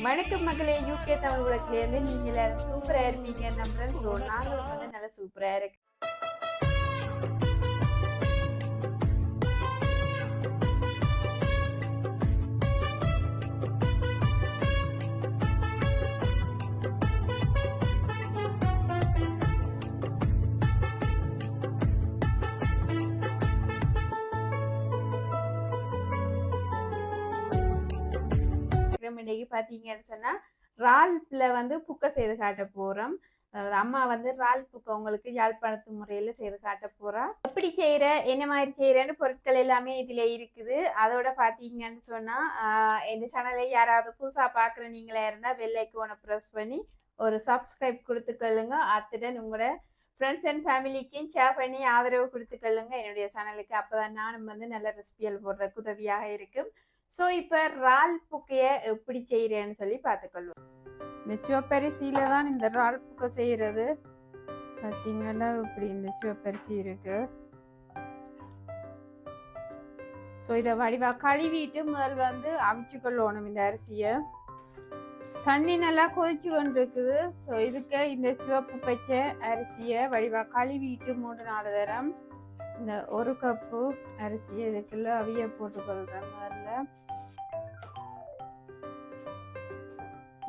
வணக்கம் மக்களே, யூகே தமிழ் உலகிலேருந்து நீங்க எல்லாரும் சூப்பரா இருப்பீங்க நம்புறேன். ஸோ நாங்களும் நல்லா சூப்பரா இருக்கு. இன்னைக்கு பார்த்தீங்கன்னு சொன்னா இறால்ல புக்கை செய்து காட்ட போறோம். அம்மா இறால் புக்கை உங்களுக்கு யாழ்ப்பாணத்து முறையில செய்து காட்ட போறா. எப்படி செய்யற, என்ன மாதிரி செய்யறன்னு பொருட்கள் எல்லாமே இதுல இருக்குது. அதோட பாத்தீங்கன்னு சொன்னா இந்த சேனலை யாராவது புதுசா பாக்குற நீங்களா இருந்தா பெல் ஐக்கானை ப்ரெஸ் பண்ணி ஒரு சப்ஸ்கிரைப் கொடுத்துக்கொள்ளுங்க. அத்துடன் உங்களோட ஃப்ரெண்ட்ஸ் அண்ட் ஃபேமிலிக்கும் ஷேர் பண்ணி ஆதரவு கொடுத்துக்கொள்ளுங்க என்னுடைய சேனலுக்கு. அப்போதான் நானும் நல்ல ரெசிபியல் போடுறதுக்கு உதவியாக இருக்கும். ஸோ இப்போ இறால் புக்கையை எப்படி செய்கிறேன்னு சொல்லி பார்த்துக்கொள்வோம். இந்த சிவப்பரிசியில தான் இந்த இறால் புக்கை செய்கிறது. பார்த்தீங்கன்னா இப்படி இந்த சிவப்பரிசி இருக்கு. ஸோ இதை வடிவாக கழுவிட்டு முதல் அவிச்சு கொள்ளணும். இந்த அரிசியை தண்ணி நல்லா கொதிச்சு கொண்டு இருக்குது. ஸோ இதுக்கு இந்த சிவப்பு பச்சை அரிசியை வடிவாக கழுவிட்டு 3-4 தரம் இந்த 1 கப்பு அரிசியை இதுக்குள்ள அவிய போட்டுக்கொள்கிறேன். முதல்ல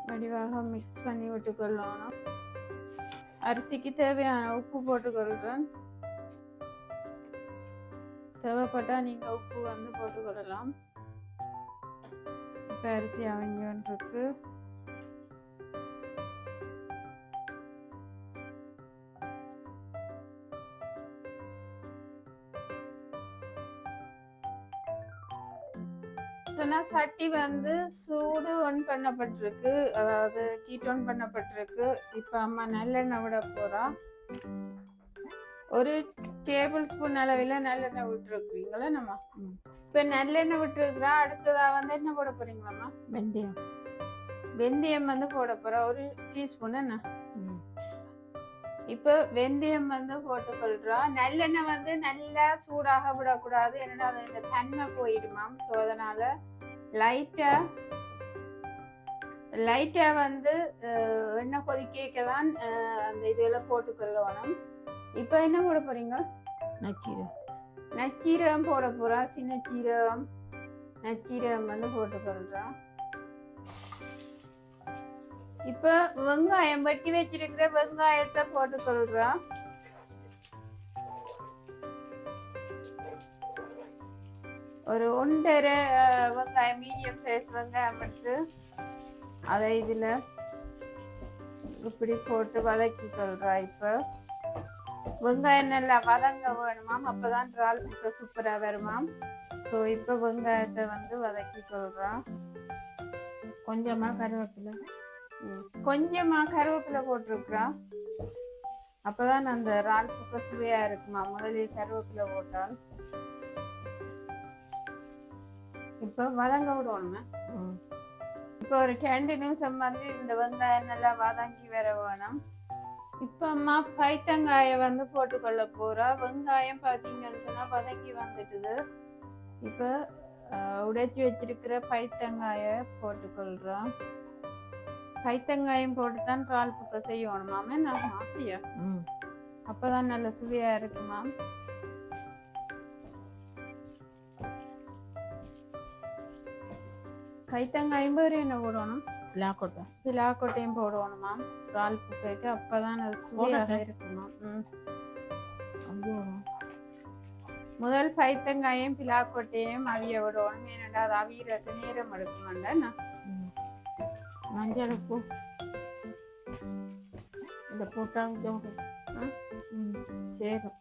வடிவாக மிக்ஸ் பண்ணி விட்டுக்கொள்ளணும். அரிசிக்கு தேவையான உப்பு போட்டுக்கொள்கிறேன். தேவைப்பட்டா நீங்க உப்பு போட்டுக்கொள்ளலாம். இப்போ அரிசி அவிஞ்சிருக்கு. சட்டி சூடு ஒன் பண்ணப்பட்டிருக்கு, அதாவது ஹீட் ஒன் பண்ணப்பட்டிருக்கு. இப்போ அம்மா நல்லெண்ணெய் விட போறா. 1 டேபிள் ஸ்பூன் அளவில் நல்லெண்ணெய் விட்டுருக்குறீங்களா நம்ம? இப்போ நல்லெண்ணெய் விட்டுருக்குறா. அடுத்ததா என்ன போட போறீங்களாம்மா? வெந்தயம். வெந்தயம் போட போறா 1 டீஸ்பூன். என்ன இப்போ வெந்தயம் போட்டுக்கொள்றா. நல்லெண்ணெய் நல்லா சூடாக விடக்கூடாது, ஏன்னா அது இந்த தன்மை போயிடுமாம். ஸோ அதனால லைட்டா எண்ணெய் கொதிக்க தான் அந்த இதெல்லாம் போட்டுக்கொள்ளணும். இப்போ என்ன போட போறீங்க? நச்சீரகம் போட போறா. சின்ன சீரகம், நச்சீரகம் போட்டுக்கொள்றா. இப்ப வெங்காயம் வெட்டி வச்சிருக்கிற வெங்காயத்தை போட்டுக்கொள்றோம். ஒரு 1.5 வெங்காயம், மீடியம் சைஸ் வெங்காயம் எடுத்து அதை இதுல இப்படி போட்டு வதக்கி கொள்றா. இப்ப வெங்காயம் நல்லா வதங்க வேணுமாம், அப்பதான் இறால் புக்கை சூப்பரா வருமாம். ஸோ இப்ப வெங்காயத்தை வதக்கி கொள்றோம். கொஞ்சமா கருவேப்பிலை போட்டிருக்கிறோம். அப்பதான் அந்த இறால் புக்கை சுவையா இருக்குமா. முதலில் கருவேப்பிலை போட்டால். இப்ப வதங்க விடுவோம். இப்ப ஒரு 2 நிமிஷம் இந்த வெங்காயம் நல்லா வதங்கி வர வேணும். இப்ப அம்மா பைத்தங்காய போட்டுக்கொள்ள போறா. வெங்காயம் பாத்தீங்கன்னு சொன்னா வதங்கி வந்துட்டுது. இப்ப உடைச்சி வச்சிருக்கிற பைத்தங்காய போட்டுக்கொள்றோம். பைத்தங்காயம் போட்டுதான் இறால் புக்கை செய்யணுமாமே. நான் அப்படியா? அப்பதான் நல்ல சுவையா இருக்குமாம். பைத்தங்காயம் பேர் என்ன போடணும்? பிலாக்கொட்டையும் போடணுமாம் இறால் புக்கைக்கு. அப்பதான் அது சுவையாக இருக்குமா. முதல் பைத்தங்காயம் பிலாக்கொட்டையும் அவிய விடணும். ஏன்னா அது அவியறதுக்கு நேரம் எடுக்குமாண்டா. மஞ்சள் உப்பு இதை போட்டாலும் சேரும்.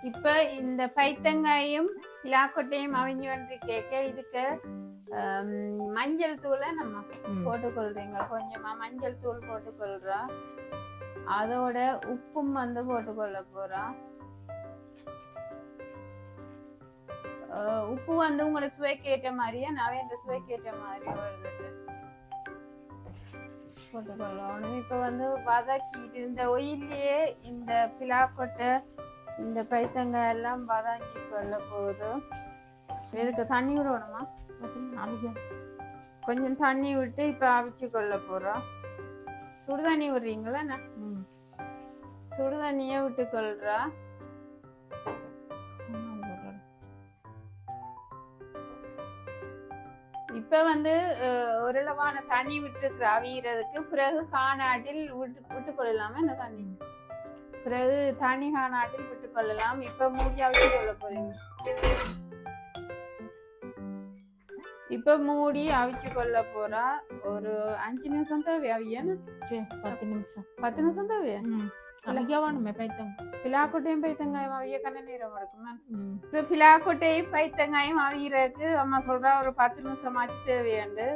இப்ப இந்த பைத்தங்காயும் பிலாக்கொட்டையும் அவிஞ்சு கேட்க இதுக்கு மஞ்சள் தூளை நம்ம போட்டுக்கொள்றீங்க. கொஞ்சமா மஞ்சள் தூள் போட்டுக்கொள்றோம். அதோட உப்பும் போட்டுக்கொள்ள போறோம். உப்பு உங்களுக்கு சுவைக்கு ஏற்ற மாதிரியே நாவே இந்த சுவைக்கு ஏற்ற மாதிரி வருது போட்டுக்கொள்ளணும். இப்ப வதக்கிட்டு இந்த ஒயிலே இந்த பிலாக்கொட்டை இந்த பைத்தங்காய் எல்லாம் வதங்கி கொள்ள போகுது. இதுக்கு தண்ணி விடணுமா? கொஞ்சம் தண்ணி விட்டு இப்போ அவிச்சு கொள்ள போகிறோம். சுடு தண்ணி விடுறீங்களா? சுடு தண்ணியை விட்டு கொள்றா. இப்போ வந்து ஓரளவான தண்ணி விட்டுருக்குற அவியறதுக்கு பிறகு காணாட்டில் விட்டு கொள்ளலாமா? என்ன தண்ணி பிறகு தண்ணி காணாட்டில் விட்டு கொள்ளலாம். இப்போ மூடி அவிச்சு கொள்ள போறீங்க. இப்போ மூடி அவிச்சு கொள்ள போறா. ஒரு 5 நிமிஷம் தேவையா? அவியன்னு 10 நிமிஷம் 10 நிமிஷம் தேவையா? பிலாக்கொட்டையும் பைத்தங்காயம் அவிய கண்ண நேரம் இருக்குமா? இப்போ பிலாக்கொட்டையும் பைத்தங்காயம் அவியறதுக்கு அம்மா சொல்றா ஒரு 10 நிமிஷம் ஆச்சு தேவையாண்டு.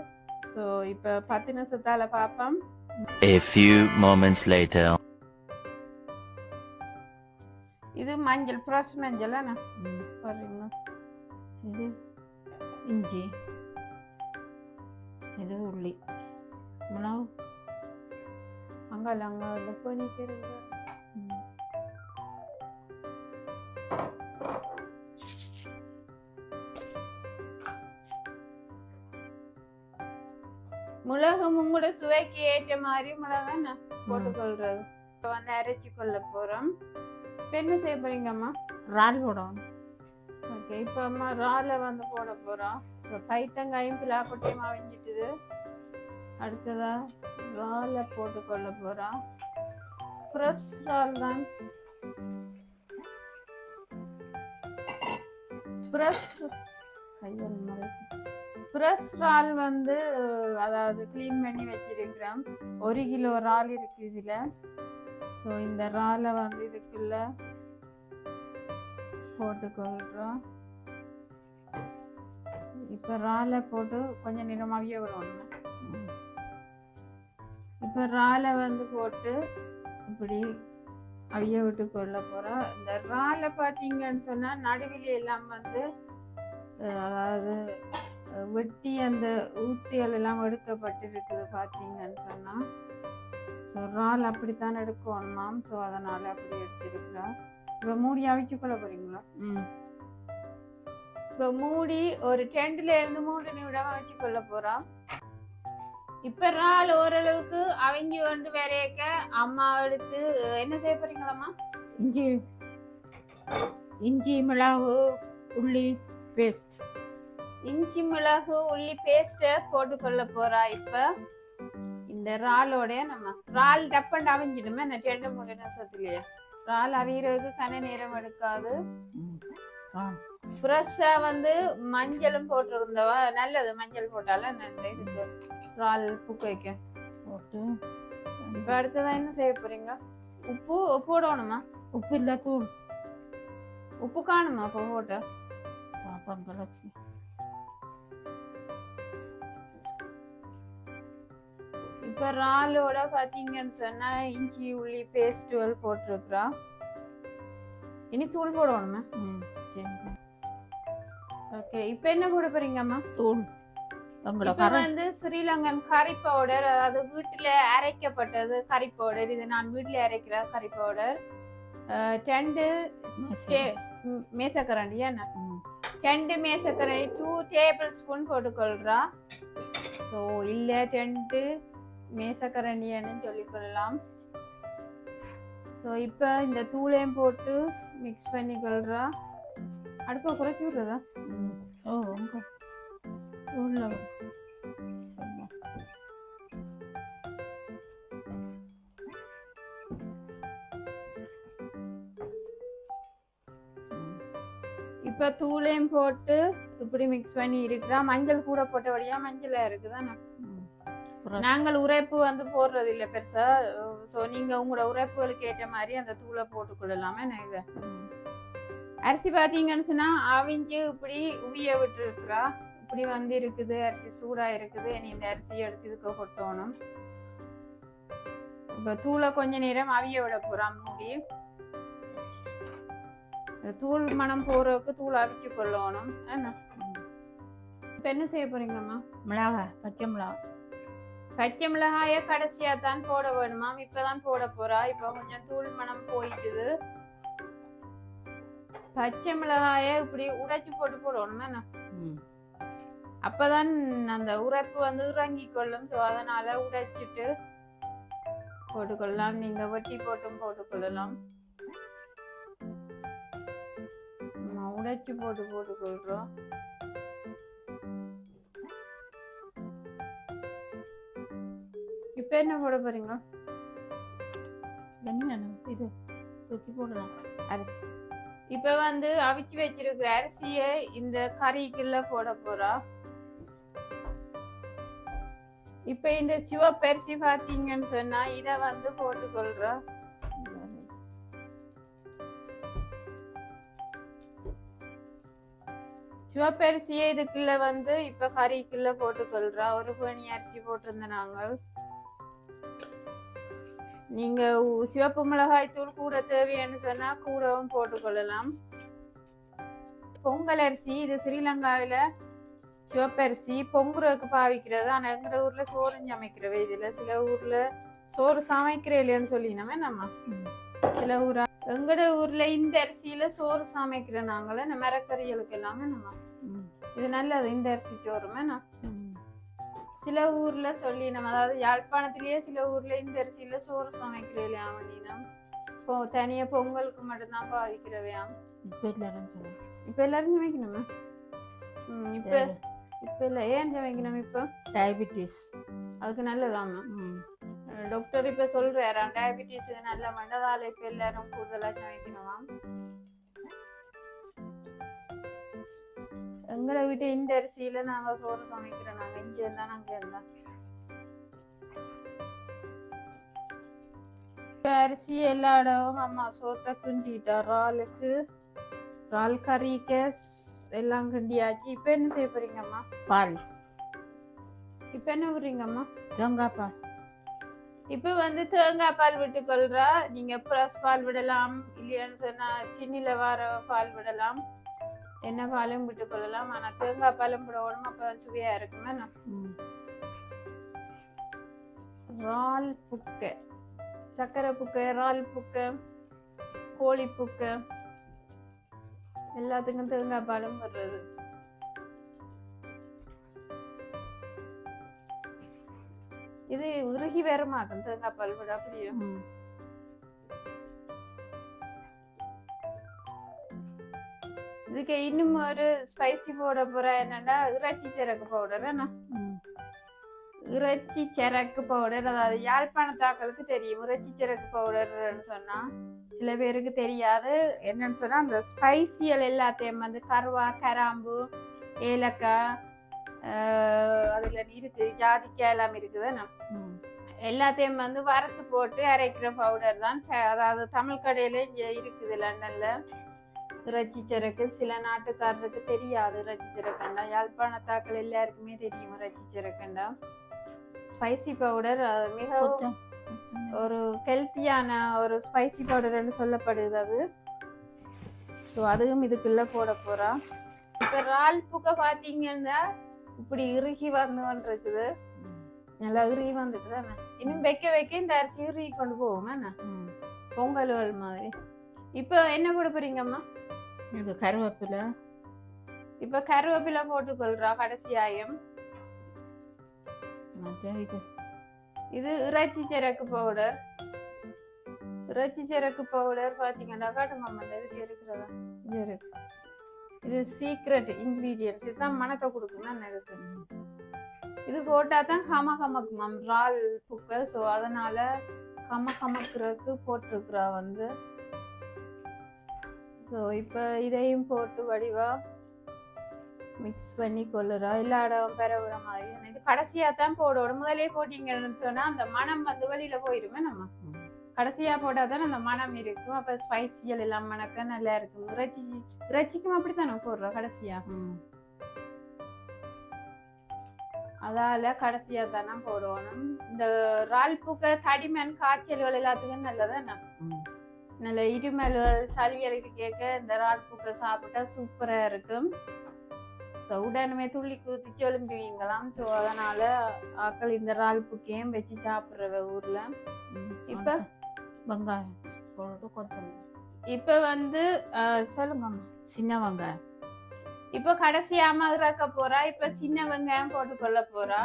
ஸோ இப்போ 10 நிமிஷத்தால பார்ப்போம். A few moments later. இது மஞ்சள், ஃப்ரெஷ் மஞ்சள் அண்ணா பாருங்க. இது இஞ்சி, இது உள்ளி, மிளகு, அங்கே போனி பேருங்க. மிளகு உங்களோட சுவைக்கு ஏற்ற மாதிரி மிளகா நான் போட்டுக்கொள்றது. இப்போ வந்து அரைச்சி கொள்ள போறோம். இப்போ என்ன செய்ய போறீங்கம்மா? இறால் போடணும். ஓகே, இப்போ அம்மா இறாலை வந்து போட போறோம். இப்போ பைத்தங்காயும் பிலாக்கொட்டையும் அவிஞ்சிட்டுது. அடுத்ததா இறாலை போட்டுக்கொள்ள போறோம். ஃப்ரெஷ் இறால் தான். ஃப்ரெஷ் இறால் வந்து அதாவது க்ளீன் பண்ணி வச்சிருக்கிறோம். 1 கிலோ இறால் இருக்கு இதுல. ஸோ இந்த இறாலை வந்து இதுக்குள்ள போட்டுக்கொள்றோம். இப்போ இறாலை போட்டு கொஞ்சம் நேரம் அவிய விடணும். இப்போ இறாலை வந்து போட்டு இப்படி அவிய விட்டு கொள்ள போறோம். இந்த இறாலை பார்த்தீங்கன்னு சொன்னா நடுவில் எல்லாம் வந்து அதாவது வெட்டி அந்த ஊத்திகள் எல்லாம் எடுக்கப்பட்டிருக்குது பார்த்தீங்கன்னு சொன்னா. ஸோ இறால் அப்படித்தான் எடுக்கணுமாம். ஸோ அதனால அப்படி எடுத்திருக்கிறோம். இப்போ மூடி அவிச்சு கொள்ள போறீங்களா? இப்போ மூடி ஒரு 2 நிமிடம் அவிச்சு கொள்ள போறோம். இப்போ இறால் ஓரளவுக்கு அவிஞ்சு கொண்டு வரையக்க அம்மா எடுத்து என்ன செய்ய போறீங்களாம்மா? இஞ்சி, மிளகு, உள்ளி பேஸ்ட். இஞ்சி, மிளகு, உள்ளி பேஸ்ட்டை போட்டுக்கொள்ள போறா. இப்போ இந்த இறாலோட நம்ம இறால் டப்பண்டு அவிஞ்சிடுமே 2-3 நிமிஷத்துலயே. இறால் அவியறதுக்கு கன நேரம் எடுக்காது. ஃப்ரெஷ்ஷா வந்து மஞ்சளும் போட்டிருந்தவா நல்லது. மஞ்சள் போட்டால இந்த இதுக்கு இறால் புக்கைக்கு போட்டு. இப்போ அடுத்ததான் என்ன செய்ய போறீங்க? உப்பு போடணுமா? உப்பு இல்லை, தூள். உப்பு காணுமா? அப்போ போட்டு பாப்பம் கலச்சி. இப்போ இறாலோட பார்த்தீங்கன்னு சொன்னா இஞ்சி, உள்ளி பேஸ்ட்டுகள் போட்டிருக்கிறோம். இனி தூள் போடணுமா? ஓகே, இப்போ என்ன போட போறீங்கம்மா? தூள். இப்போ வந்து ஸ்ரீலங்கன் கறி பவுடர், அதாவது வீட்டில் அரைக்கப்பட்டது கறி பவுடர். இது நான் வீட்டில் அரைக்கிற கறி பவுடர். 2 மேசக்கரண்டி. ஏன்னா 2 மேசக்கரண்டி 2 டேபிள் ஸ்பூன் போட்டுக்கொள்றா. ஸோ இல்லை 2 மேசக்கரண்டின்னு சொல்லிக்கொள்ளலாம். ஸோ இப்போ இந்த தூளையும் போட்டு மிக்ஸ் பண்ணிக்கொள்றா. அடுப்பை குறைச்சி விடுறதா? உள்ள இப்போ தூளையும் போட்டு இப்படி மிக்ஸ் பண்ணி இருக்கிறா. மஞ்சள் கூட போட்டபடியா மஞ்சளா இருக்குதா? நாங்கள் உரைப்பு வந்து போடுறது இல்லை பெருசா. ஸோ நீங்க உங்களோட உரைப்புகளுக்கு ஏற்ற மாதிரி அந்த தூளை போட்டுக்கொள்ளலாமே. இதை அரிசி பார்த்தீங்கன்னு சொன்னா அவிஞ்சு இப்படி உவிய விட்டு இருக்கிறா. இப்படி வந்து இருக்குது. அரிசி சூடா இருக்குது. நீ இந்த அரிசியை எடுத்து இதுக்கு கொட்டணும். இப்போ தூளை கொஞ்ச நேரம் அவிய விட போறான் மூடி. தூள் மனம் போறதுக்கு தூள் அவிச்சு கொள்ளணும். என்ன இப்போ என்ன செய்ய போறீங்கம்மா? மிளகாய், பச்சை மிளகாய். பச்சை மிளகாய கடைசியா தான் போட வேணுமாம். இப்பதான் போட போறா. இப்போ கொஞ்சம் தூள் மனம் போயிட்டுது. பச்சை மிளகாய இப்படி உடைச்சு போட்டு போடணும். என்ன அப்பதான் அந்த உரைப்பு வந்து இறங்கி கொள்ளும். ஸோ அதனால உடைச்சிட்டு போட்டுக்கொள்ளலாம். நீங்க வெட்டி போட்டும் போட்டுக்கொள்ளலாம். உடைச்சு போட்டுக்கொள்றோம். இப்ப என்ன போட போறீங்க? இது தூக்கி போடலாம் அரிசி. இப்ப வந்து அவிச்சு வச்சிருக்கிற அரிசியை இந்த கறிக்குள்ள போட போறா. இப்ப இந்த சிவப்பரிசி பாத்தீங்கன்னு சொன்னா இத வந்து போட்டுக்கொள்றோம். சிவப்பரிசியை இதுக்குள்ள வந்து இப்ப கறிக்குள்ள போட்டுக்கொள்றா. ஒரு பனி அரிசி போட்டிருந்த நாங்கள். நீங்க சிவப்பு மிளகாய் தூள் கூட தேவைன்னு சொன்னா கூடவும் போட்டுக்கொள்ளலாம். பொங்கல் அரிசி இது ஸ்ரீலங்காவில சிவப்பரிசி பொங்குறதுக்கு பாவிக்கிறது. ஆனா எங்கட ஊர்ல சோறு சமைக்கிறவே. இதுல சில ஊர்ல சோறு சமைக்கிற இல்லைன்னு சொல்லினோமே நம்ம. சில ஊரா எங்கட ஊர்ல இந்த அரிசியில சோறு சமைக்கிற நாங்கள இந்த மரக்கறிகளுக்கு எல்லாமே நம்ம. இது நல்லது இந்த அரிசி சோறுமே. சில ஊர்ல சொல்லி நம்ம, அதாவது யாழ்ப்பாணத்திலேயே சில ஊர்ல இந்த அரிசியில சோறு சமைக்கிற இல்லையா மணினம். இப்போ தனியா பொங்கலுக்கு மட்டும்தான் பாவிக்கிறவையாம். இப்ப எல்லாரும் சமைக்கணுமா? இப்ப இல்ல ஏன் சமைக்கணும்? இப்போ டயபிட்டிஸ் அதுக்கு நல்லதாமா. டாக்டர் இப்ப சொல்றாராம் டயபிட்டிஸ் நல்ல மண்டதால இப்ப எல்லாரும் கூடுதலா சமைக்கணுமாம். எங்களை வீட்டு இந்த அரிசியில நாங்க சோறு சமைக்கிறோம். நாங்க இங்க இருந்தா நாங்க இருந்தா இப்ப அரிசி எல்லா இடமும் அம்மா சோத்த கிண்டிட்டா. இறால் கறிக்கு எல்லாம் கிண்டியாச்சு. இப்ப என்ன செய்ய போறீங்கம்மா? பால். இப்ப என்ன விடுறீங்கம்மா? தேங்காய் பால். இப்ப வந்து தேங்காய் பால் விட்டுக்கொள்றா. நீங்க பிரஸ் பால் விடலாம், இல்லையான்னு சொன்னா சின்னில வர பால் விடலாம், என்ன பாலும் விட்டுக்கொள்ளலாம். ஆனா தேங்காய் பாலும் விடணும், அப்பதான் சுவையா இருக்குமே. இறால் புக்கை, சக்கரை புக்கை, இறால் புக்கை, கோழி புக்கை எல்லாத்துக்கும் தேங்காய் பாலும் வர்றது. இது உருகி வேறமாக்கும் தேங்காய் பால் விட. அப்படியே இதுக்கு இன்னும் ஒரு ஸ்பைசி போட போற என்னன்னா இறைச்சி சிறக்கு பவுடர். என்ன இறைச்சி சிறக்கு பவுடர், அதாவது யாழ்ப்பாணத்தாக்களுக்கு தெரியும் இறைச்சி சிறக்கு பவுடர்ன்னு சொன்னா. சில பேருக்கு தெரியாது. என்னன்னு சொன்னா அந்த ஸ்பைசியல் எல்லாத்தையும் வந்து கருவா, கராம்பு, ஏலக்காய், அதுல இருக்கு ஜாதிக்காய் எல்லாம் இருக்குது. எல்லாத்தையும் வந்து வறுத்து போட்டு அரைக்கிற பவுடர் தான். அதாவது தமிழ் கடையில இங்க இருக்குது லண்டன்ல இறைச்சி சிறக்கு. சில நாட்டுக்காரருக்கு தெரியாது இறைச்சி சிறக்கண்டா. யாழ்ப்பாணத்தாக்கள் எல்லாருக்குமே தெரியும் இறைச்சி சிறக்கண்டா. ஸ்பைசி பவுடர் மிகவும் ஒரு ஹெல்த்தியான ஒரு ஸ்பைசி பவுடர்னு சொல்லப்படுது அது. ஸோ அதுவும் இதுக்குள்ள போட போறா. இப்போ இறால் புக்கை பார்த்தீங்கன்னா இப்படி இறுகி வந்துருக்குது. நல்லா இறுகி வந்துட்டு தானே. இன்னும் வைக்க வைக்க இந்த அரிசி இறுகி கொண்டு போவோம் என்ன பொங்கல்கள் மாதிரி. இப்போ என்ன போட போறீங்கம்மா? இது கருவேப்பிலை. இப்போ கருவேப்பிலை போட்டுக்கொள்றா கடைசியாயம். இது இறைச்சி சிறக்கு பவுடர். இறைச்சி சிறக்கு பவுடர் பார்த்தீங்கன்னா காட்டுங்க இதுக்கு இருக்கிறதா? இது இருக்கு. இது சீக்ரெட் இன்கிரீடியன்ஸ். இதுதான் மனத்தை கொடுக்கும் இருக்கு. இது போட்டா தான் கமக்குமாம் இறால் புக்கை. ஸோ அதனால கமக்குறதுக்கு போட்டிருக்கிறா வந்து. ஸோ இப்போ இதையும் போட்டு வடிவா மிக்ஸ் பண்ணி கொள்ளுறா. எல்லா இடம் பெறவுற மாதிரி. இது கடைசியா தான் போடணும். முதலே போட்டீங்கன்னு சொன்னா அந்த மனம் வந்து வெளியில போயிடுமே. நம்ம கடைசியா போட்டா தானே அந்த மனம் இருக்கும். அப்ப ஸ்பைசியல் எல்லாம் மணக்க நல்லா இருக்கும். இறைச்சிக்கும் அப்படித்தானே போடுறோம் கடைசியா. அதால கடைசியா தானே போடணும். இந்த இறால் புக்கை தடிமன் காய்ச்சல்கள் எல்லாத்துக்கும் நல்லதானே. நல்ல இருமல்கள் சளியல் கேட்க இந்த இறால் புக்கை சாப்பிட்டா சூப்பரா இருக்கும். ஸோ உடனுமே துள்ளி குதிச்சு ஒலிம்புவீங்களாம். ஸோ அதனால ஆக்கள் இந்த இறால் புக்கையும் வச்சு சாப்பிட்றவ ஊர்ல. இப்ப வெங்காயம் போட்டு கொத்தமல்லி. இப்ப வந்து சொல்லுங்க சின்ன வெங்காயம். இப்போ கடைசியாம இறக்க போறா. இப்ப சின்ன வெங்காயம் போட்டுக்கொள்ள போறா.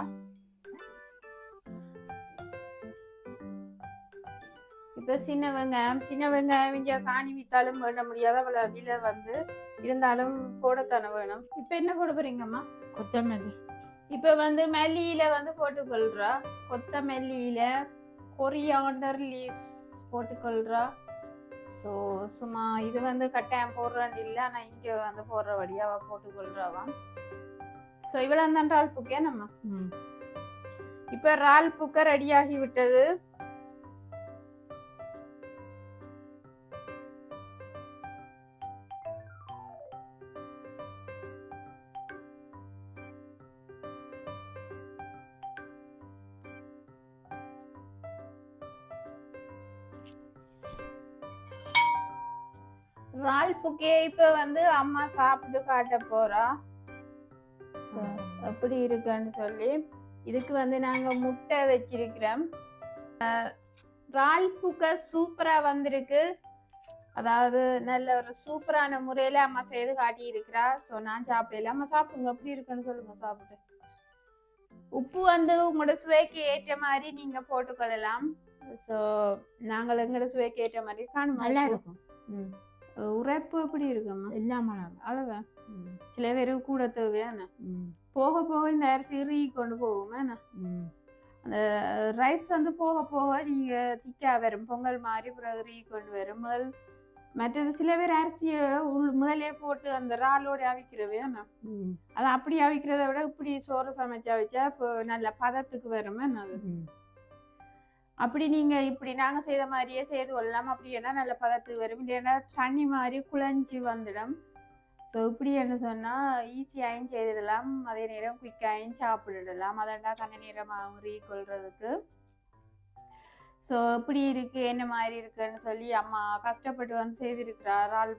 இப்ப சின்ன வெங்காயம் இங்க காணி வித்தாலும் வேண்ட முடியாத அவ்வளவு விலை வந்து இருந்தாலும் போடத்தானே வேணும். இப்ப என்ன போட போறீங்கம்மா? கொத்தமல்லி. இப்ப வந்து மல்லியில வந்து போட்டுக்கொள்றா. கொத்தமல்லியில கொரியாண்டர் லீவ்ஸ் போட்டுக்கொள்றா. ஸோ சும்மா இது வந்து கட்டாயம் போடுறான்னு இல்லை, ஆனால் இங்கே வந்து போடுறபடியா அவள் போட்டுக்கொள்றாவாம். ஸோ இவ்வளோ தான் இறால் புக்கே நம்ம. இப்போ இறால் புக்கை ரெடியாகி விட்டது. இறால் புக்கே இப்போ வந்து அம்மா சாப்பிட்டு காட்ட போறா எப்படி இருக்குன்னு சொல்லி. இதுக்கு வந்து நாங்கள் முட்டை வச்சிருக்கிறோம். இறால் புக்கை சூப்பராக வந்திருக்கு. அதாவது நல்ல ஒரு சூப்பரான முறையில் அம்மா செய்து காட்டி இருக்கிறா. ஸோ நான் சாப்பிடல. அம்மா சாப்பிடுங்க, எப்படி இருக்குன்னு சொல்லுங்க. சாப்பிட்டு உப்பு வந்து உங்களோட சுவைக்கு ஏற்ற மாதிரி நீங்கள் போட்டுக்கொள்ளலாம். ஸோ நாங்கள் எங்களோட சுவைக்கு ஏற்ற மாதிரி காணும். நல்லா இருக்கும். உரைப்பு எப்படி இருக்கும்மா? இல்லாம அளவா சில பேர் கூட தேவையான போக போக இந்த அரிசி இறுகி கொண்டு போகுமே. அந்த ரைஸ் வந்து போக போக நீங்க திக்கா வரும், பொங்கல் மாதிரி பிறகு இறுகி கொண்டு வரும். மற்றது சில பேர் அரிசியை முதலே போட்டு அந்த இறாலோட அவிக்கிறவே. அது அப்படி அவிக்கிறத விட இப்படி சோறு சமைச்சா வச்சா இப்போ நல்ல பதத்துக்கு வருமே. அது அப்படி நீங்கள் இப்படி நாங்கள் செய்த மாதிரியே செய்து கொள்ளலாம். அப்படி என்ன நல்ல பதத்துக்கு வரும், இல்லைன்னா தண்ணி மாதிரி குழஞ்சி வந்துடும். ஸோ இப்படி என்ன சொன்னால் ஈஸியாகவும் செய்திடலாம், அதே நேரம் குயிக்காயும் சாப்பிட்டுடலாம். அதெண்டா கண்ண நேரமாகவும் ரீகொள்றதுக்கு. ஸோ இப்படி இருக்குது, என்ன மாதிரி இருக்குன்னு சொல்லி அம்மா கஷ்டப்பட்டு வந்து செய்திருக்கிறா இறால்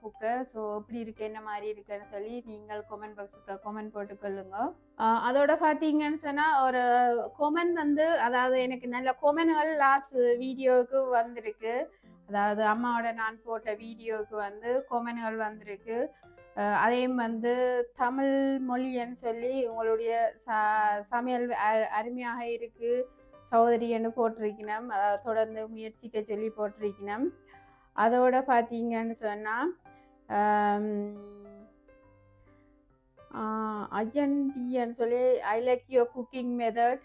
புக்கை. ஸோ இப்படி இருக்குது, என்ன மாதிரி இருக்குன்னு சொல்லி நீங்கள் கமெண்ட் பாக்ஸுக்கு கமெண்ட் போட்டுக்கொள்ளுங்க. அதோட பார்த்தீங்கன்னு சொன்னால் ஒரு கொமெண்ட் வந்து, அதாவது எனக்கு நல்ல கொமெண்ட்கள் லாஸ்ட் வீடியோவுக்கு வந்திருக்கு. அதாவது அம்மாவோட நான் போட்ட வீடியோவுக்கு வந்து கொமெண்ட்கள் வந்திருக்கு. அதையும் வந்து தமிழ் மொழின்னு சொல்லி உங்களுடைய சமையல் அருமையாக இருக்குது சகோதரின்னு போட்டிருக்கணும். அதாவது தொடர்ந்து முயற்சிக்க சொல்லி போட்டிருக்கணும். அதோட பார்த்தீங்கன்னு சொன்னால் அஜன்டின்னு சொல்லி I like your cooking method,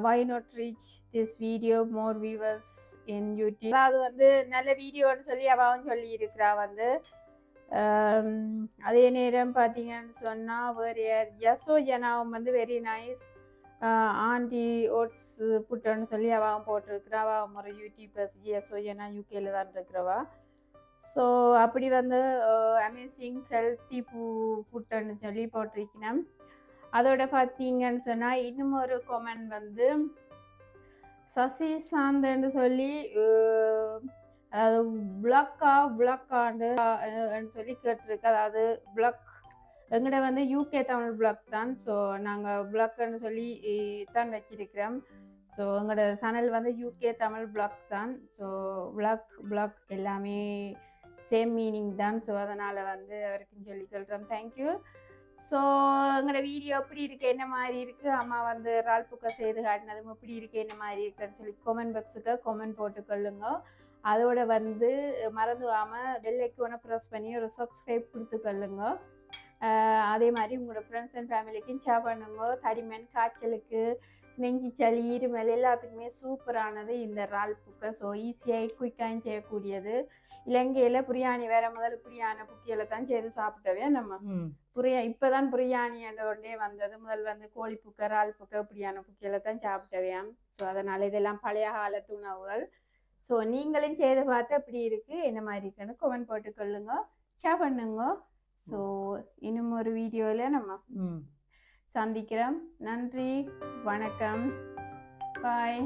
why not reach this video more viewers in YouTube. அதாவது வந்து நல்ல வீடியோன்னு சொல்லி அவன் சொல்லி இருக்கிறா வந்து. அதே நேரம் பார்த்தீங்கன்னு சொன்னால் வேறு யசோஜனாவும் வந்து வெரி நைஸ் ஆண்டி ஓட்ஸ் புட்டுன்னு சொல்லி அவன் போட்டிருக்கிறா. அவன் ஒரு யூடியூபர்ஸ் யசோஜனா யூகேல தான் இருக்கிறவா. ஸோ அப்படி வந்து அமேசிங் ஹெல்த்தி புட்டுன்னு சொல்லி போட்டிருக்கணும். அதோட பார்த்தீங்கன்னு சொன்னால் இன்னும் ஒரு கொமெண்ட் வந்து சசி சாந்தன்னு சொல்லி, அதாவது பிளாக்காண்டு சொல்லி கேட்டிருக்கு. அதாவது பிளாக் எங்கள்கிட்ட வந்து யூகே தமிழ் பிளாக் தான். ஸோ நாங்கள் பிளாக்னு சொல்லி தான் வச்சிருக்கிறோம். ஸோ எங்களோட சேனல் வந்து யூகே தமிழ் பிளாக் தான். ஸோ பிளாக் எல்லாமே சேம் மீனிங் தான். ஸோ அதனால் வந்து அவருக்குன்னு சொல்லி சொல்கிறோம். தேங்க்யூ. ஸோ எங்களோட வீடியோ எப்படி இருக்குது, என்ன மாதிரி இருக்குது, அம்மா வந்து இறால் புக்கை செய்து காட்டினதும் எப்படி இருக்குது, என்ன மாதிரி இருக்குன்னு சொல்லி கமெண்ட் பாக்ஸுக்கு கமெண்ட் போட்டுக்கொள்ளுங்க. அதோட வந்து மறந்துடாமல் பெல் ஐக்கானை ப்ரெஸ் பண்ணி ஒரு சப்ஸ்கிரைப் கொடுத்துக்கொள்ளுங்க. அதே மாதிரி உங்களோட ஃப்ரெண்ட்ஸ் அண்ட் ஃபேமிலிக்கும் ஷேர் பண்ணுங்க. தடிமன், காய்ச்சலுக்கு, நெஞ்சு சளி, இருமல் எல்லாத்துக்குமே சூப்பரானது இந்த இறால் புக்கை. ஸோ ஈஸியாக குயிக்காக செய்யக்கூடியது. இலங்கையில் பிரியாணி வேற முதல் பிரியாணி புக்கியில் தான் செய்து சாப்பிட்டவே நம்ம இப்போ தான் பிரியாணி என்ற ஒன்றே வந்தது. முதல் வந்து கோழி புக்கை, இறால் புக்கை, பிரியாணி புக்கியில் தான் சாப்பிட்டவே. ஸோ அதனால் இதெல்லாம் பழைய காலத்து உணவுகள். ஸோ நீங்களும் செய்து பார்த்து எப்படி இருக்குது, என்ன மாதிரி இருக்குன்னு கமெண்ட் போட்டுக்கொள்ளுங்க, ஷேர் பண்ணுங்க. ஸோ இன்னும் ஒரு வீடியோவில் நம்ம சந்திக்கிறோம். நன்றி, வணக்கம், பாய்.